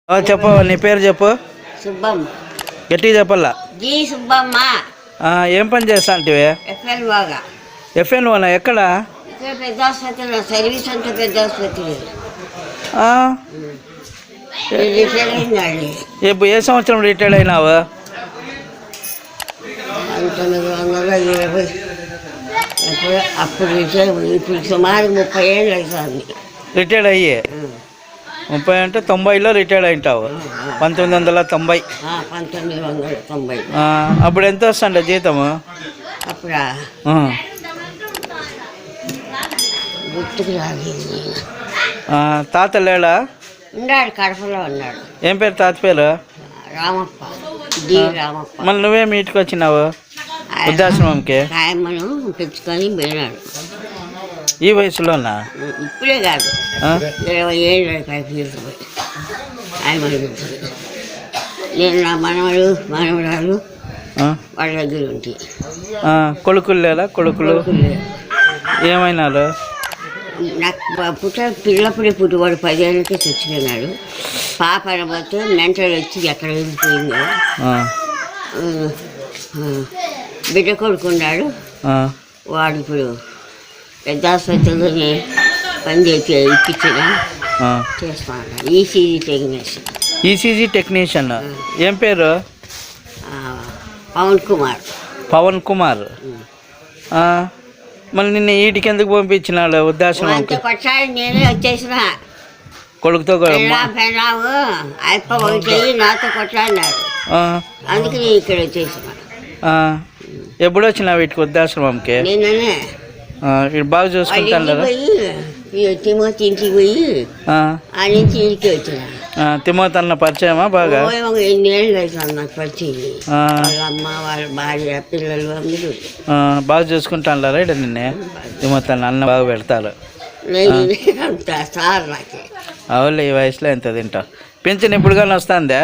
చెప్పు నీ పేరు చెప్పు. సుబ్బమ్మ. గట్టిగా చెప్పాలా. జీ సుబ్బమ్మ. ఏం పని చేస్తా అంటే? ఎఫ్ఎన్ఓగా. ఎఫ్ఎన్ఓనా? ఎక్కడ? ఇక్కడ పెద్ద ఆసుపత్రిలో సర్వీస్ అంటే పెద్ద ఆసుపత్రి. రిటైర్ అయిందండి. ఏ సంవత్సరం రిటైర్డ్ అయినావు? 1920. అప్పుడు రిటైర్. ఇప్పుడు సుమారు 30 ఏళ్ళు అవుతుంది రిటైర్డ్ అయ్యి. 30 అంటే 90లో రిటైర్డ్ అయింటావు. 1990. 1990. అప్పుడు ఎంత వస్తుండే జీతము? అప్పుడా గుర్తుకు రాలేదు. తాత లేడా? ఉన్నాడు, కడపలో ఉన్నాడు. ఏం పేరు తాత పేరు? రామప్ప. డి రామప్ప. మళ్ళీ నువ్వేమి ఇంటికి వచ్చినావు వృద్ధాశ్రమంకి? ఆయమ్మను తెచ్చుకొని పోయినాడు. ఈ వయసులోనా? ఇప్పుడే కాదు, 20 ఏళ్ళు తీసుకుపోయి ఆయమ్మను తెచ్చుకొని. నేను నా మనవరాలు వాళ్ళ దగ్గర ఉంటాయి. కొడుకులు లేదా? కొడుకులు ఏమైనారు? నాకు పిల్లప్పుడే పుట్టుబడి 10 ఏళ్ళకే చచ్చిపోయినాడు. పాప అనబోతే మెంటల్ వచ్చి ఎక్కడ వెళ్ళిపోయిందో. బిడ్డ కొడుకున్నాడు. వాడు ఇప్పుడు పెద్ద ఆసుపత్రిలోనే పనిచేసి ఇప్పించిన చేస్తున్నాడు. ECG technician. ECG technician. ఏం పేరు? పవన్ కుమార్. పవన్ కుమార్. మళ్ళీ నిన్న ఈటికి ఎందుకు పంపించినాడు వృద్ధాశ్రమం? కొట్టాడు, నేనే వచ్చేసిన. కొడుకుతో పెళ్ళావు అయిపో ఒకటి నాతో కొట్లాడినాడు. అందుకే నేను ఇక్కడ వచ్చేసిన. ఎప్పుడు వచ్చినావు వీటికి వృద్ధాశ్రమంకి? నేనే బాగా చూసుకుంటాను కదా. తిమోతి ఇంటికి పోయి ఆ నుంచి ఇంటికి వచ్చిన. తిమోతి అన్న పరిచయమా బాగా? 8 ఏళ్ళు అవుతుంది నాకు పరిచయం. వాళ్ళ అమ్మ, వాళ్ళ భార్య, పిల్లలు అందరూ బాగా చూసుకుంటాను ఇక్కడ. నిన్నే తిమోతి అన్న బాగా పెడతారు. సార్ నాకు అవును. ఈ వయసులో ఎంత తింటావు? పింఛన్ ఇప్పుడు కానీ వస్తుందా?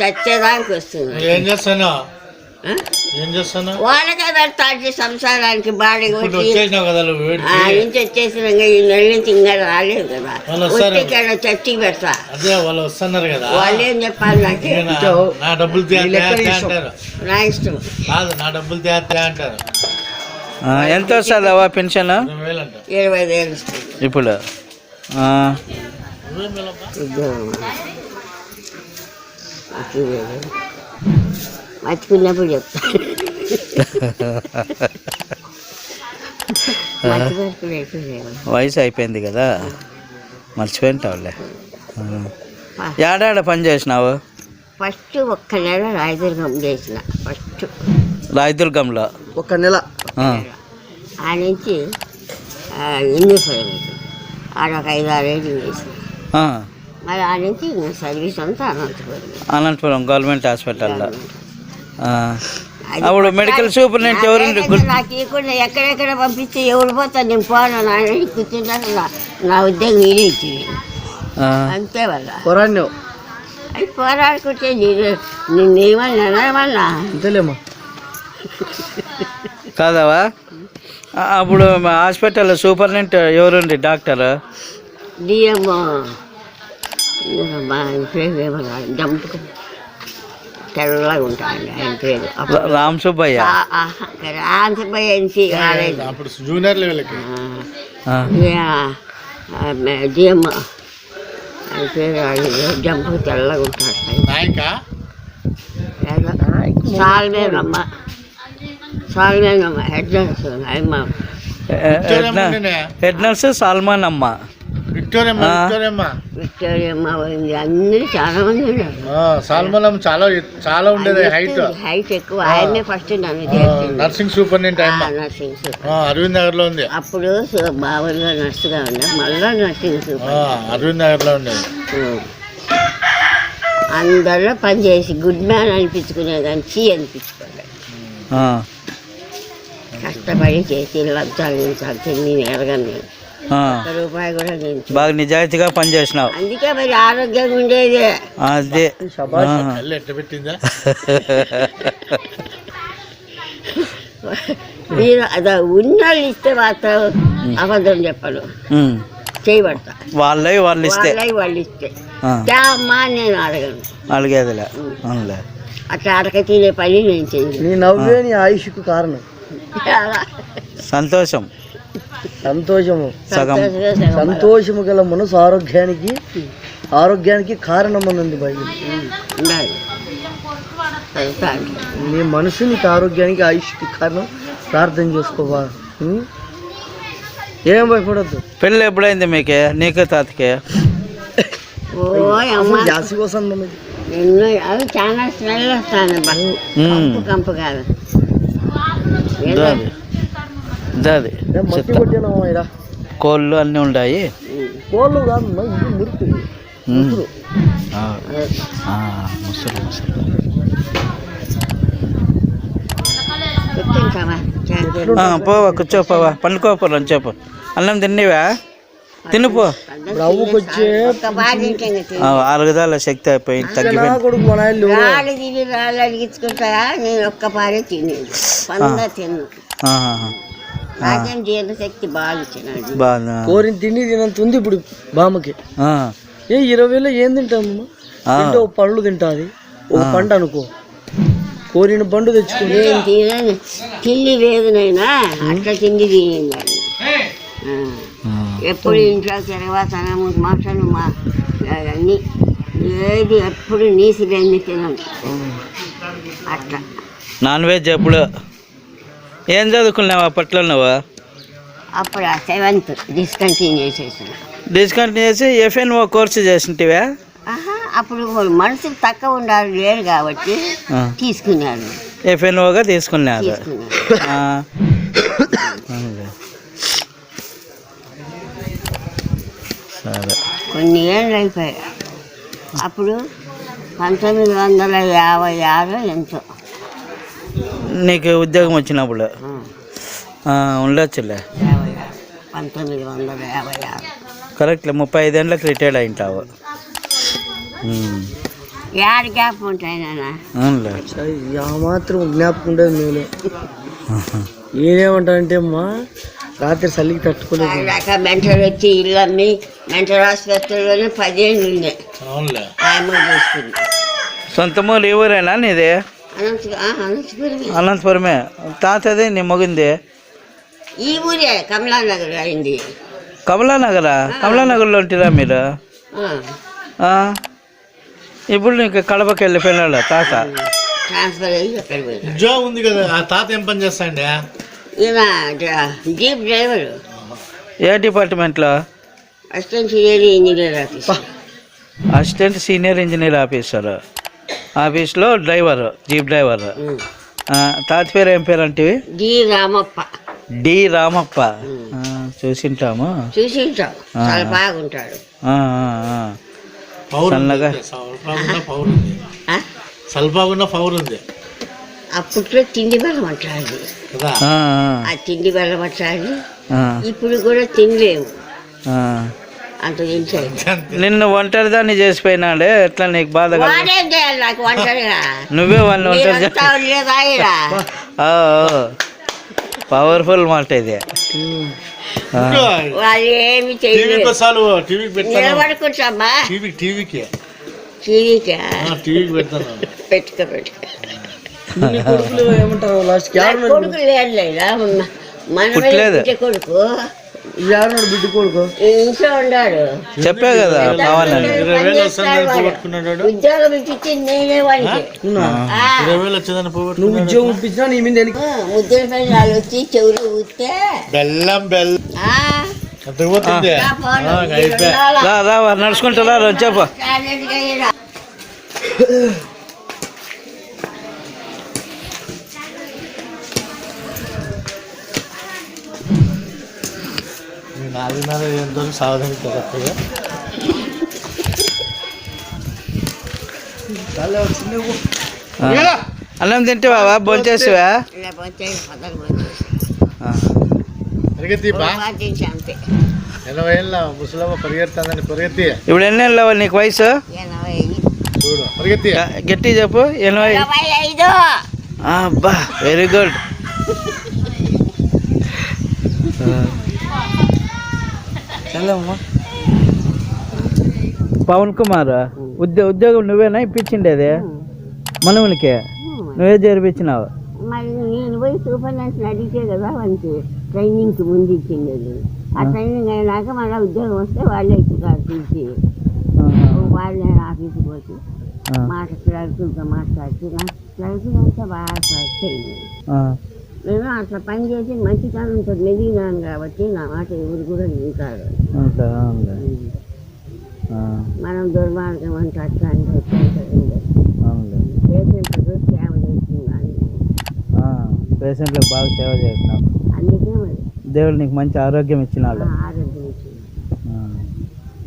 చచ్చేదానికి వస్తుంది. ఏం చేస్తాను వాళ్ళకే పెడతాడు సంసారానికి బాడీ నుంచి వచ్చేసిన. ఈ నెల నుంచి ఇంకా రాలేదు కదా. వచ్చేకాడ చర్చికి పెడతా. వాళ్ళు ఏం చెప్పాలి నాకు? నా డబ్బులు అంటారు. నా ఇష్టం. నా డబ్బులు అంటారు. ఎంత వస్తుంది అవా పెన్షన్? 25 ఏళ్ళు ఇప్పుడు. మర్చిపోయినప్పుడు చెప్తా. వయసు అయిపోయింది కదా, మర్చిపోయింటావులే. ఏడాడ పని చేసినావు? ఫస్ట్ 1 నెల రాయదుర్గం చేసిన. ఫస్ట్ రాయదుర్గంలో 1 నెల. ఆ నుంచి ఇంగ్లీష్వరం ఆడ ఒక 5-6 ఏళ్ళు చేసిన. మరి ఆ నుంచి సర్వీస్ అంతా అనంతపురం గవర్నమెంట్ హాస్పిటల్లో. అప్పుడు మెడికల్ సూపరింటెండెంట్ ఎవరండి? నాకు ఇవ్వకుండా ఎక్కడెక్కడ పంపించి ఎవరు పోతాను నేను పోను. నాయన కూర్చుంటాను. నా ఉద్యోగం మీరే ఇచ్చింది అంతే. వల్ల అది పోరాడుకుంటే నేనేమన్నా అంతేలేమ్మా కాదవా? అప్పుడు హాస్పిటల్లో సూపరింటెండెంట్ ఎవరండి? డాక్టర్ డిఎంఓ జంపు తెల్లగా ఉంటాయండి ఆయన పేరు. రామ్ సుబ్బయ్య. రామ్ సుబ్బయ్య జూనియర్ లెవెల్కి డిఎంఓ ఆయన పేరు. జంపు తెల్లగా ఉంటాడు. సాల్మేనమ్మ హెడ్ నర్స్ సాల్మాన్ అమ్మ. విక్టోరియమ్మ అందరూ చాలా మంది ఉన్నారు. సాల్మన్ చాలా ఉండేది. హైట్ ఎక్కువ. ఆయనే ఫస్ట్ నన్ను నర్సింగ్ సూపరింటెండెంట్. అరవింద్ నగర్ లో ఉంది. అప్పుడు బాబుగా నర్సుగా ఉన్నా. మళ్ళా నర్సింగ్ సూపర్ అరవింద్ నగర్ లో ఉండేది. అందరిలో పనిచేసి గుడ్ మ్యాన్ అనిపించుకునే కానీ చీ అనిపించుకోలేదు. కష్టపడి చేసి లంచాలు నేను ఎరగను. రూపాయి కూడా బాగా నిజాయితీగా పనిచేసినావు. అందుకే మరి ఆరోగ్యంగా ఉండేది. అదే పెట్టిందా? మీరు అదే ఉన్నాళ్ళు ఇస్తే మాత్రం అబద్ధం చెప్పను. చేయబడతా వాళ్ళు ఇస్తే వాళ్ళు ఇస్తే ఆ, అమ్మా నేను అడగను. అడిగేదిలే అవునులే. అట్లా అడగ తినే పని నేను చేయను. నీ నవ్వే నీ ఆయుష్కు కారణం. సంతోషం సంతోషము సగం సంతోషము గల మనసు ఆరోగ్యానికి కారణం అన్నది బైబిల్. ఉండాలి. నీ మనసు నీకు ఆరోగ్యానికి ఆయుష్కి కారణం. ప్రార్థన చేసుకోవా. ఏం భయపడద్దు. పెళ్ళి ఎప్పుడైంది మీకే? నీకు తాతకే? జాసి కోసం ఎన్నో అవి చాలా స్మెల్ వస్తాను. కంపు కాదు. దాది కోళ్ళు అన్నీ ఉన్నాయి. కోళ్ళు కాదు మురికి ముసురు పోవా కూర్చోపోవా పండుకోపోరా అని చెప్పు. అన్నం తినేవా? తినిపో. రవ్వుకొచ్చే అరగదాల శక్తి అయిపోయింది, తగ్గిపోయింది. రాళ్ళు అడిగించుకుంటా. నేను ఒక్క పారే తినేది, తిన్ను. నాకేం జీర్ణ శక్తి బాగా ఇచ్చినాడు. బాగా కోరిన తిండి తినంత ఉంది ఇప్పుడు బామ్మకి. 20లో ఏం తింటాము? తింటే ఒక పండ్లు తింటాది, ఒక పండు అనుకో. కోరిన పండు తెచ్చుకుని నేను తినను. తిండి లేదునైనా అట్లా తిండి తినేది. ఎప్పుడు ఇంట్లో తిరగవాసనము మటను అన్నీ ఏది ఎప్పుడు నీసి లేని తినను. అట్లా నాన్ వెజ్ ఎప్పుడు? ఏం చదువుకున్నావు అప్పట్లో నువ్వు? అప్పుడు 7th డిస్కంటిన్యూ చేసేసిన. డిస్కంటిన్యూ చేసి ఎఫ్ఎన్ఓ కోర్సు చేసింటివా? అప్పుడు మనుషులు తక్కువ ఉండాలి లేరు కాబట్టి తీసుకున్నారు. ఎఫ్ఎన్ఓగా తీసుకున్నారు. సరే, కొన్ని ఏళ్ళు అయిపోయాయి. అప్పుడు 1956 ఎంతో నీకు ఉద్యోగం వచ్చినప్పుడు ఉండొచ్చులే. 1956 కరెక్ట్లే. 35 ఏళ్ళకి రిటైర్డ్ అయింటావు. యాడ్ గ్యాప్ ఉంటాయి నాన్న. అవునులే. మాత్రం జ్ఞాపకం ఉండదు. నేను నేనేమంటానంటే అమ్మా రాత్రి చలికి తట్టుకోలేదు. మెంటల్ వచ్చి ఇల్లు అమ్మి మెంటల్ ఆసుపత్రిలోనే 10 ఏళ్ళు ఉండే. ఆయమ్మ చూసుకుంది. సొంత మూలు ఈ ఊరేనా నీది? అనంతపురమే. తాతది నీ మగింది ఈ ఊరే కమలానగర్ అయింది. కమలానగరా? కమలానగర్లో ఉంటురా మీరు? ఇప్పుడు నీకు కడపకి వెళ్ళిపోయినాడు తాత. ట్రాన్స్ఫర్ అయ్యి అక్కడ పోయినా. ఉద్యోగం ఉంది కదా. ఆ తాత ఏం పని చేస్తాండి? ఈయన జీప్ డ్రైవర్. ఏ డిపార్ట్మెంట్లో? Assistant senior engineer office. Assistant senior engineer officer ఆఫీస్లో డ్రైవర్, జీప్ డ్రైవర్. తాత పేరు ఏం పేరు అంటే? డి రామప్ప. డి రామప్ప. చూసింటాము. చాలా బాగుంటాడు. సన్నగా సల్పాగున్న పవర్ ఉంది. అప్పట్లో తిండి బెల్లం అంటాడు. ఆ తిండి బెల్లం అంటాడు. ఇప్పుడు కూడా తినలేము. అంత తెలిసాయి. నిన్ను ఒంటరి దాన్ని చేసిపోయినాడే, ఎట్లా నీకు బాధ? వాడేం చేయాలి నాకు ఒంటరిగా? నువ్వే వాళ్ళని ఒంటరి. పవర్ఫుల్ మాట ఇది. వాళ్ళు ఏమి చేయలేదు. నిలబడుకుంటామా? టీవీకి పెట్టుకో ఏమంటారు లాస్ట్ కొడుకు లేదులేదా? మన కొడుకు బిడ్డ కొడుకు ఇంట్లో ఉన్నాడు. చెప్పే కదా కావాలని. ఉద్యోగం ఇచ్చి నేనే వాడికి. నువ్వు ఉద్యోగం ఇప్పించినా నీ మీద ముద్దుల పిల్లలు వచ్చి చెవులు ఊస్తే నడుచుకుంటారా చెప్పు. అన్నం తింటావా? భోంచేసావా? ఇప్పుడు ఎన్ని ఏళ్ళ నీకు వయసు? గట్టి చెప్పు. 85. అబ్బా, వెరీ గుడ్. చల్లమ్మా. పవన్ కుమార్ ఉద్యోగం నువ్వేనా ఇప్పించిండేది మనవునికి నువ్వే చేర్పించినావు మరి నేను పోయి సూపరింటెండెంట్ అడిగితే కదా వానికి ట్రైనింగ్కి ముందు ఇచ్చిండేది ఆ ట్రైనింగ్ అయినాక మళ్ళీ ఉద్యోగం వస్తే వాళ్ళే ఇచ్చుతారు తీసి వాళ్ళే ఆఫీస్కి పోతే మాట క్లర్కులతో మాట్లాడితే నాకు క్లర్కులు అంతా బాగా క్లర్క్ అయింది నేను అట్లా పని చేసి మంచితనంతో మెదిగినాను కాబట్టి నా మాట ఎవరు కూడా వింటారు మనం దుర్మార్గం అంటే అట్లా అంటే పేషెంట్లకు సేవ చేస్తున్నాను పేషెంట్లకు బాగా సేవ చేస్తున్నావు అందుకే మరి దేవుడు నీకు మంచి ఆరోగ్యం ఇచ్చినాడు ఆరోగ్యం ఇచ్చింది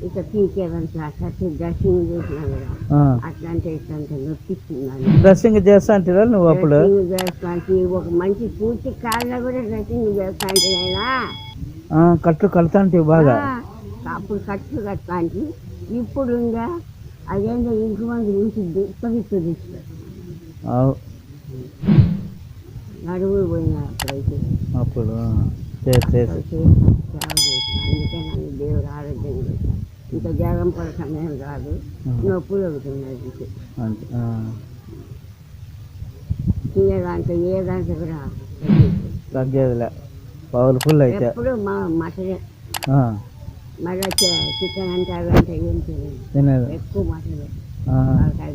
ఇక పీకేదంటే అట్లా డ్రెస్సింగ్ చేసినాను కదా అట్లాంటి ఇట్లాంటి నొప్పిస్తున్నాను డ్రెస్సింగ్ చేస్తా అంటారా నువ్వు అప్పుడు డ్రెస్సింగ్ చేస్తాంటి ఒక మంచి పూర్తి కాళ్ళ కూడా డ్రెస్సింగ్ చేస్తాంటి అయినా కట్లు కడతాంటివి బాగా అప్పుడు కట్లు కడతాంటి ఇప్పుడు ఉందా అదేంటో ఇంటి మంది నుంచి దుప్పగిస్తుంది నడువులు పోయినా అప్పుడైతే అప్పుడు అందుకే నన్ను దేవుడు ఆరోగ్యం చేశాను ఇంకా జ్వరం పడ సమయం రాదు నొప్పులు అవుతున్నది తినేదాంట్లో ఏ దాంట్లో కూడా తగ్గేదిలే పవర్ఫుల్ అయితే ఎప్పుడు మా మటనే మళ్ళీ చికెన్ అంటే అవి అంటే ఏం తెలియదు ఎక్కువ మటనే కాయ